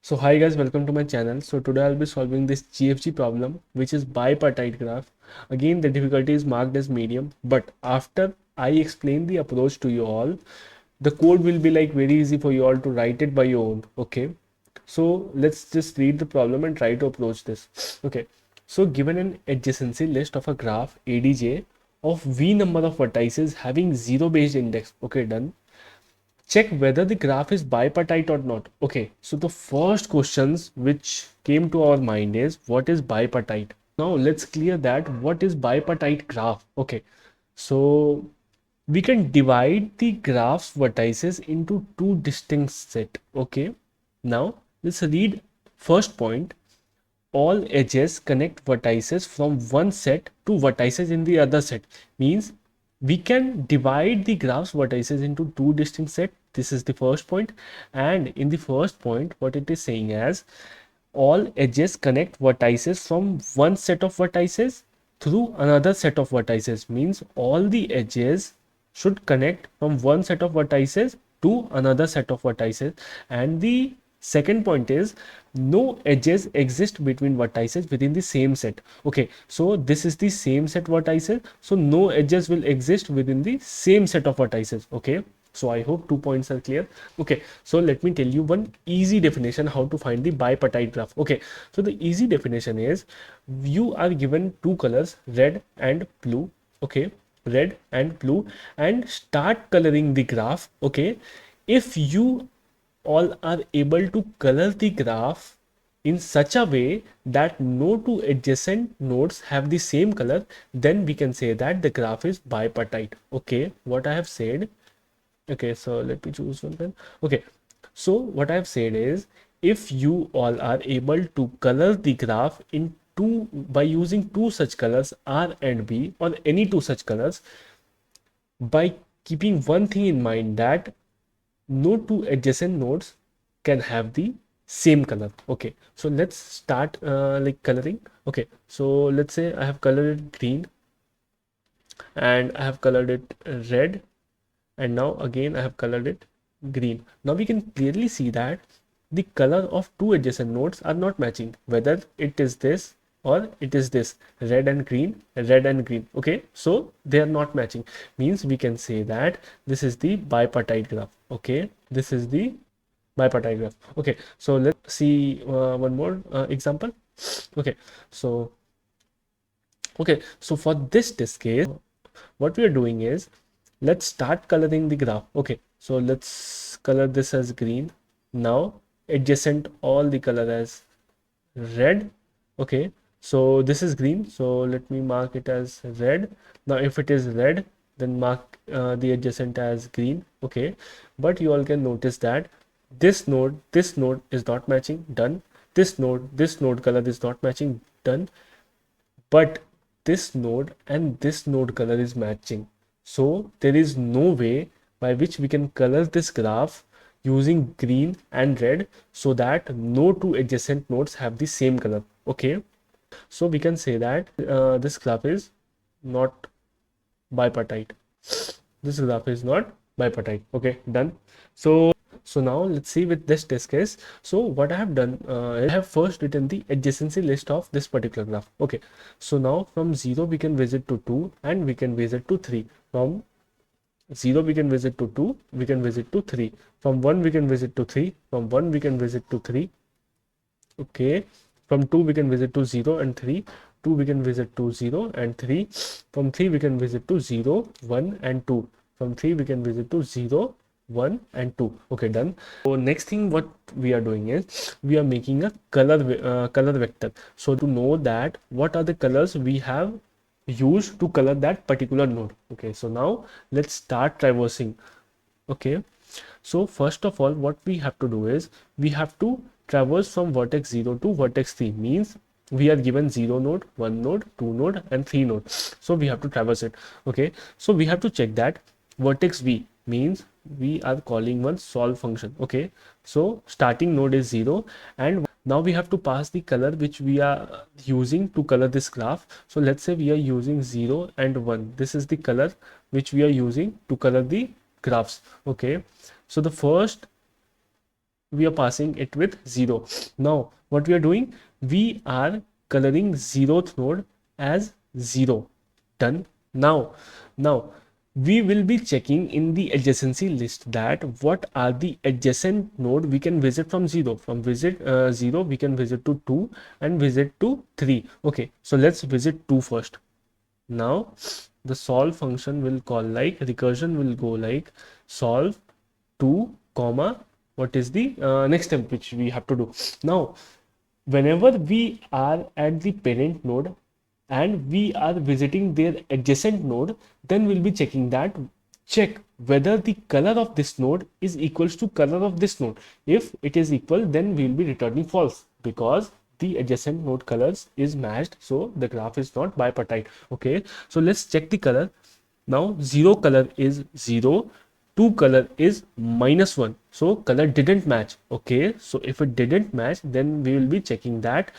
So hi guys, welcome to my channel. So today I'll be solving this GFG problem, which is bipartite graph. Again, the difficulty is marked as medium, but after I explain the approach to you all, the code will be like very easy for you all to write it by your own. Okay, so let's just read the problem and try to approach this. Okay, so given an adjacency list of a graph ADJ of v number of vertices having zero based index. Okay, done. Check whether the graph is bipartite or not. Okay, so the first questions which came to our mind is what is bipartite? Now let's clear that what is bipartite graph. Okay, so we can divide the graph's vertices into two distinct set. Okay, now let's read first point. All edges connect vertices from one set to vertices in the other set. Means we can divide the graph's vertices into two distinct sets. This is the first point, and in the first point what it is saying as all edges connect vertices from one set of vertices through another set of vertices. Means all the edges should connect from one set of vertices to another set of vertices. And the second point is no edges exist between vertices within the same set. Okay, so this is the same set vertices, so no edges will exist within the same set of vertices. Okay, so I hope 2 points are clear. Okay, so let me tell you one easy definition how to find the bipartite graph. Okay, so the easy definition is you are given two colors, red and blue. Okay, red and blue, and start coloring the graph. Okay, if you all are able to color the graph in such a way that no two adjacent nodes have the same color, then we can say that the graph is bipartite. Okay, what I have said. Okay, so let me choose one pen. Okay, so what I have said is if you all are able to color the graph in two by using two such colors R and B, or any two such colors, by keeping one thing in mind that no two adjacent nodes can have the same color. Okay, so let's start like coloring. Okay, so let's say I have colored it green and I have colored it red, and now again I have colored it green. Now we can clearly see that the color of two adjacent nodes are not matching, whether it is this or it is this, red and green, red and green. Okay, so they are not matching, means we can say that this is the bipartite graph. Okay, this is the bipartite graph. Okay, so let's see one more example. Okay, so for this case, what we are doing is let's start coloring the graph. Okay, so let's color this as green. Now adjacent all the color as red. Okay, so this is green, so let me mark it as red. Now if it is red, then mark the adjacent as green. Okay, but you all can notice that this node is not matching. Done. This node color is not matching. Done. But this node and this node color is matching, so there is no way by which we can color this graph using green and red so that no two adjacent nodes have the same color. Okay, so we can say that this graph is not bipartite. This graph is not bipartite. Okay, done. So now let's see with this test case. So what I have done, I have first written the adjacency list of this particular graph. Okay, so now from 0 we can visit to 2 and we can visit to 3. From 0 we can visit to 2, we can visit to 3. From 1 we can visit to 3. From 1 we can visit to 3. Okay, from 2 we can visit to 0 and 3. 2 we can visit to 0 and 3. From 3 we can visit to 0, 1 and 2. From 3 we can visit to 0, 1 and 2. Okay, done. So next thing what we are doing is we are making a color vector. So to know that what are the colors we have used to color that particular node. Okay, so now let's start traversing. Okay, so first of all what we have to do is we have to traverse from vertex 0 to vertex 3. Means we are given 0 node, 1 node, 2 node and 3 node, so we have to traverse it. Okay, so we have to check that vertex v means we are calling one solve function. Okay, so starting node is 0, and now we have to pass the color which we are using to color this graph. So let's say we are using 0 and 1. This is the color which we are using to color the graphs. Okay, so the first we are passing it with 0. Now what we are doing, we are coloring 0th node as 0. Done. Now we will be checking in the adjacency list that what are the adjacent node we can visit from 0. From visit 0 we can visit to 2 and visit to 3. Okay, so let's visit 2 first. Now the solve function will call like, recursion will go like solve 2 comma, what is the next step which we have to do. Now whenever we are at the parent node and we are visiting their adjacent node, then we'll be checking that, check whether the color of this node is equals to color of this node. If it is equal, then we will be returning false because the adjacent node colors is matched, so the graph is not bipartite. Okay, so let's check the color. Now 0 color is 0, 2 color is -1, so color didn't match. Okay, so if it didn't match, then we will be checking that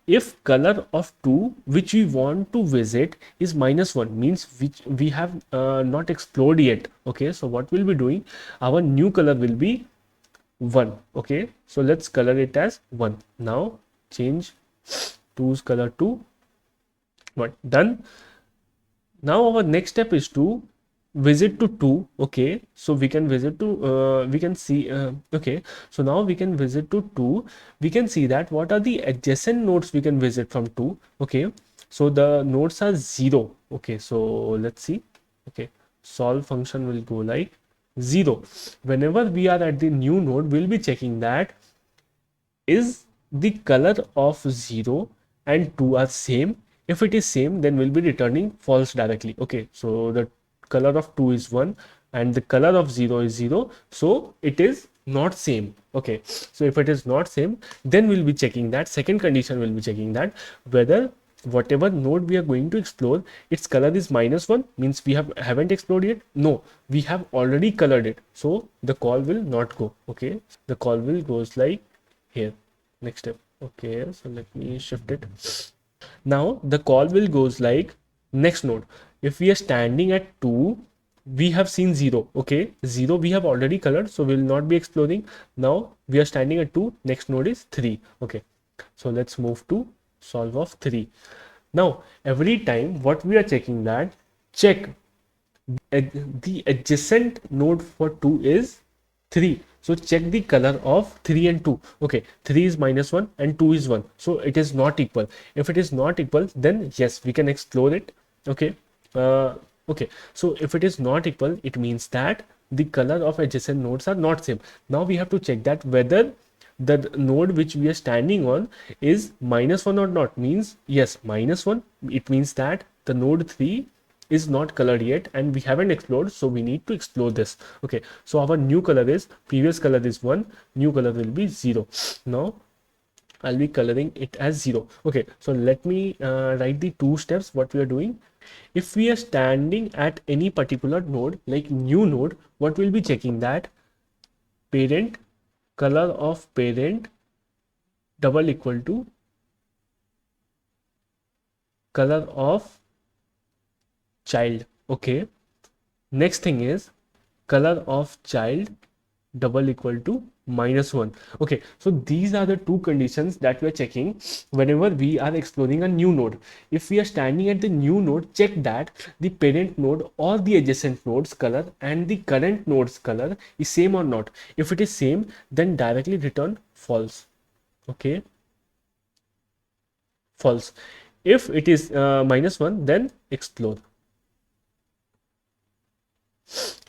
if color of 2 which we want to visit is -1, means which we have not explored yet. Okay, so what we'll be doing, our new color will be 1. Okay, so let's color it as 1. Now change 2's color to what? Done. Now our next step is to visit to 2. Okay, so we can visit to we can see okay, so now we can visit to 2. We can see that what are the adjacent nodes we can visit from 2. Okay, so the nodes are 0. Okay, so let's see. Okay, solve function will go like 0. Whenever we are at the new node, we'll be checking that is the color of 0 and 2 are same. If it is same, then we'll be returning false directly. Okay, so the color of 2 is 1 and the color of 0 is 0, so it is not same. Okay, so if it is not same, then we'll be checking that, second condition will be checking that whether whatever node we are going to explore, its color is -1, means we haven't explored yet. No, we have already colored it, so the call will not go. Okay, the call will goes like here, next step. Okay, so let me shift it. Now the call will goes like next node. If we are standing at 2, we have seen 0. Okay, 0 we have already colored, so we will not be exploring. Now we are standing at 2, next node is 3. Okay, so let's move to solve of 3. Now every time what we are checking, that check the adjacent node for 2 is 3. So check the color of 3 and 2. Okay, 3 is -1 and 2 is 1, so it is not equal. If it is not equal, then yes, we can explore it. Okay, okay, so if it is not equal, it means that the color of adjacent nodes are not same. Now we have to check that whether the node which we are standing on is -1 or not. Means yes, -1, it means that the node 3 is not colored yet and we haven't explored, so we need to explore this. Okay, so our new color is, previous color is 1, new color will be 0. Now I'll be coloring it as 0. Okay, so let me write the 2 steps what we are doing. If we are standing at any particular node, like new node, what we'll be checking, that parent color of parent double equal to color of child. Okay, next thing is color of child double equal to -1. Okay, so these are the 2 conditions that we are checking whenever we are exploring a new node. If we are standing at the new node, check that the parent node or the adjacent node's color and the current node's color is same or not. If it is same, then directly return false. Okay, false. If it is -1, then explore.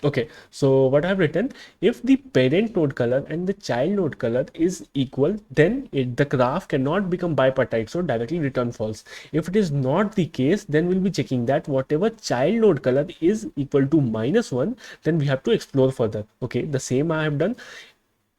Okay, so what I have written, if the parent node color and the child node color is equal, then the graph cannot become bipartite, so directly return false. If it is not the case, then we'll be checking that whatever child node color is equal to -1, then we have to explore further. Okay, the same I have done.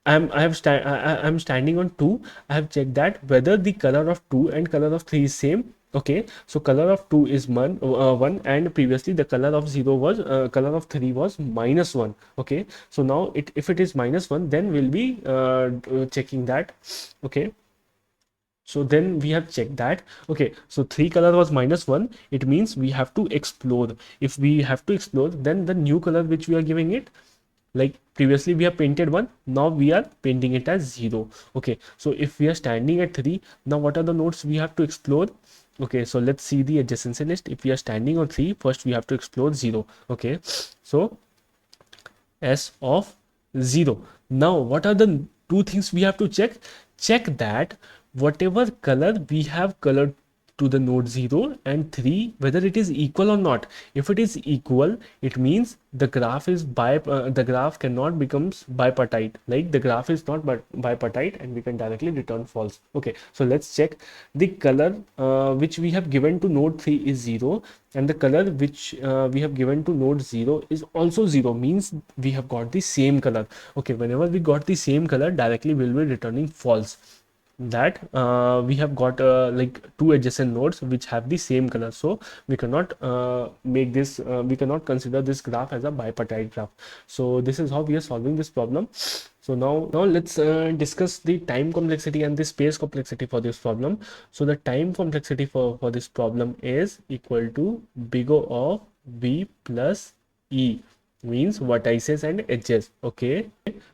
I'm standing on 2. I have checked that whether the color of 2 and color of 3 is same. Okay, so color of 2 is 1 and previously the color of 0 was color of 3 was -1. Okay, so now if it is -1, then we'll be checking that. Okay, so then we have checked that. Okay, so 3 color was -1, it means we have to explore. If we have to explore, then the new color which we are giving it, Like previously we have painted 1, now we are painting it as 0. Okay, so if we are standing at 3, now what are the nodes we have to explore? Okay, so let's see the adjacency list. If we are standing on 3, first we have to explore 0. Okay, so S of 0. Now what are the two things we have to check? Check that whatever color we have colored to the node 0 and 3, whether it is equal or not. If it is equal, it means the graph is the graph cannot becomes bipartite, like the graph is not bipartite, and we can directly return false. Okay, so let's check. The color which we have given to node 3 is 0, and the color which we have given to node 0 is also 0, means we have got the same color. Okay, whenever we got the same color, directly we will be returning false, that we have got like two adjacent nodes which have the same color. So we cannot make this we cannot consider this graph as a bipartite graph. So this is how we are solving this problem. So now let's discuss the time complexity and the space complexity for this problem. So the time complexity for this problem is equal to big O of V plus E, means vertices and edges. Okay,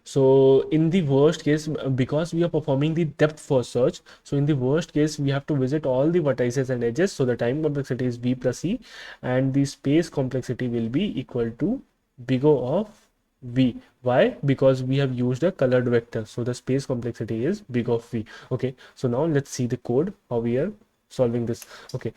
so in the worst case, because we are performing the depth first search, so in the worst case we have to visit all the vertices and edges. So the time complexity is V plus E, and the space complexity will be equal to big O of V. Why? Because we have used a colored vector, so the space complexity is big of V. Okay, so now let's see the code, how we are solving this. Okay,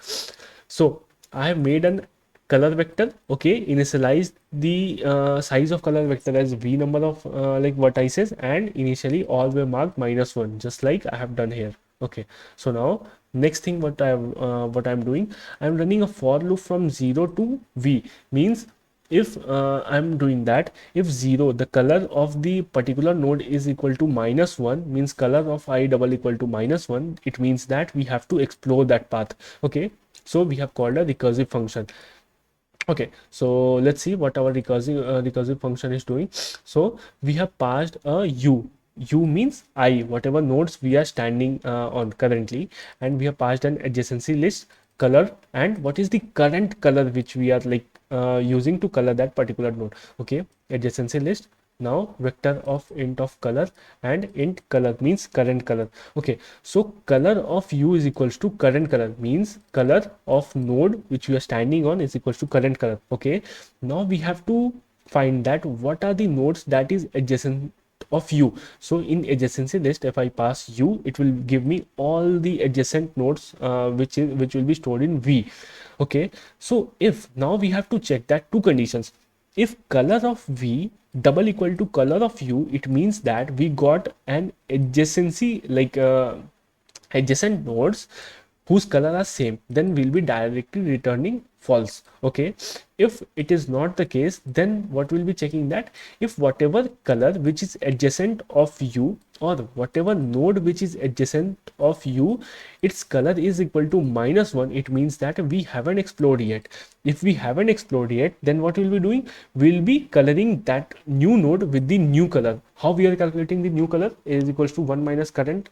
so I have made an color vector. Okay, initialize the size of color vector as V number of like vertices, and initially all were marked -1, just like I have done here. Okay, so now next thing what I'm doing, I'm running a for loop from 0 to V. Means if I'm doing that, if 0, the color of the particular node is equal to -1, means color of I double equal to -1, it means that we have to explore that path. Okay, so we have called a recursive function. Okay, so let's see what our recursive function is doing. So we have passed a u means I, whatever nodes we are standing on currently, and we have passed an adjacency list, color, and what is the current color which we are like using to color that particular node. Okay, adjacency list. Now vector of int of color, and int color means current color. Okay, so color of u is equals to current color, means color of node which we are standing on is equals to current color. Okay, now we have to find that what are the nodes that is adjacent of u. So in adjacency list, if I pass u, it will give me all the adjacent nodes which will be stored in V. Okay, so if now we have to check that two conditions. If color of V double equal to color of u, it means that we got an adjacency, like adjacent nodes whose color are same, then we'll be directly returning false. Okay, if it is not the case, then what we'll be checking, that if whatever color which is adjacent of u, or whatever node which is adjacent of u, its color is equal to -1, it means that we haven't explored yet. If we haven't explored yet, then what we'll be doing, we'll be coloring that new node with the new color. How we are calculating the new color is equals to 1 minus current,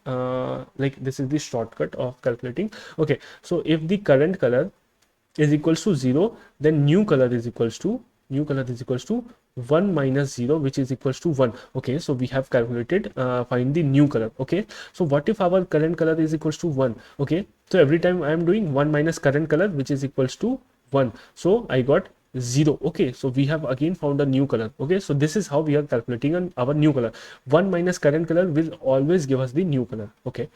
like this is the shortcut of calculating. Okay, so if the current color is equals to 0, then new color is equals to 1 minus 0, which is equals to 1. Okay, so we have calculated find the new color. Okay, so what if our current color is equals to 1? Okay, so every time I am doing 1 minus current color, which is equals to 1, so I got 0. Okay, so we have again found a new color. Okay, so this is how we are calculating our new color. 1 minus current color will always give us the new color. Okay,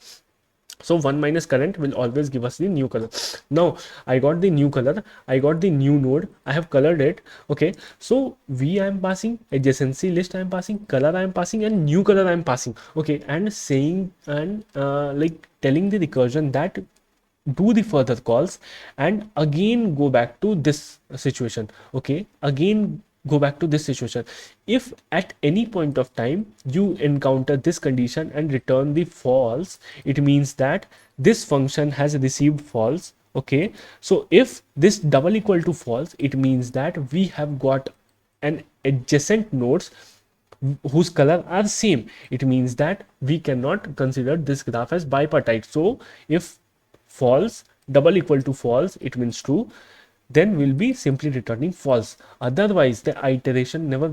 so 1 minus current will always give us the new color. Now I got the new color, I got the new node, I have colored it. Okay, so V I am passing, adjacency list I am passing, color I am passing, and new color I am passing. Okay, and saying and like telling the recursion that do the further calls and again go back to this situation. Okay, again go back to this situation. If at any point of time you encounter this condition and return the false, it means that this function has received false. Okay, so if this double equal to false, it means that we have got an adjacent nodes whose color are same. It means that we cannot consider this graph as bipartite. So if false double equal to false, it means true. then we'll be simply returning false. Otherwise the iteration never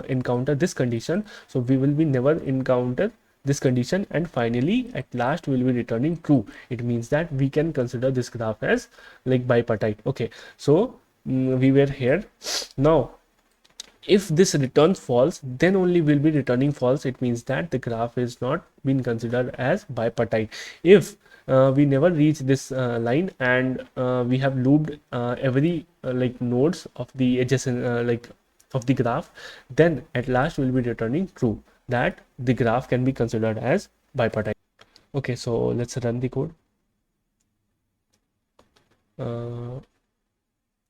encounter this condition, so we will be never encounter this condition, and finally at last we'll be returning true. It means that we can consider this graph as like bipartite. Okay, so we were here. Now if this returns false, then only we'll be returning false. It means that the graph is not been considered as bipartite. If we never reach this line, and we have looped every like nodes of the adjacent like of the graph, then at last we'll be returning true, that the graph can be considered as bipartite. Okay, so let's run the code.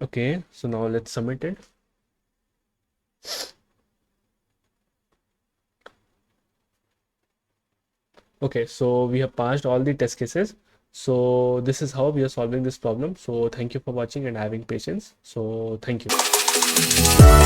Okay, so now let's submit it. Okay, so we have passed all the test cases. So this is how we are solving this problem. So thank you for watching and having patience. So thank you.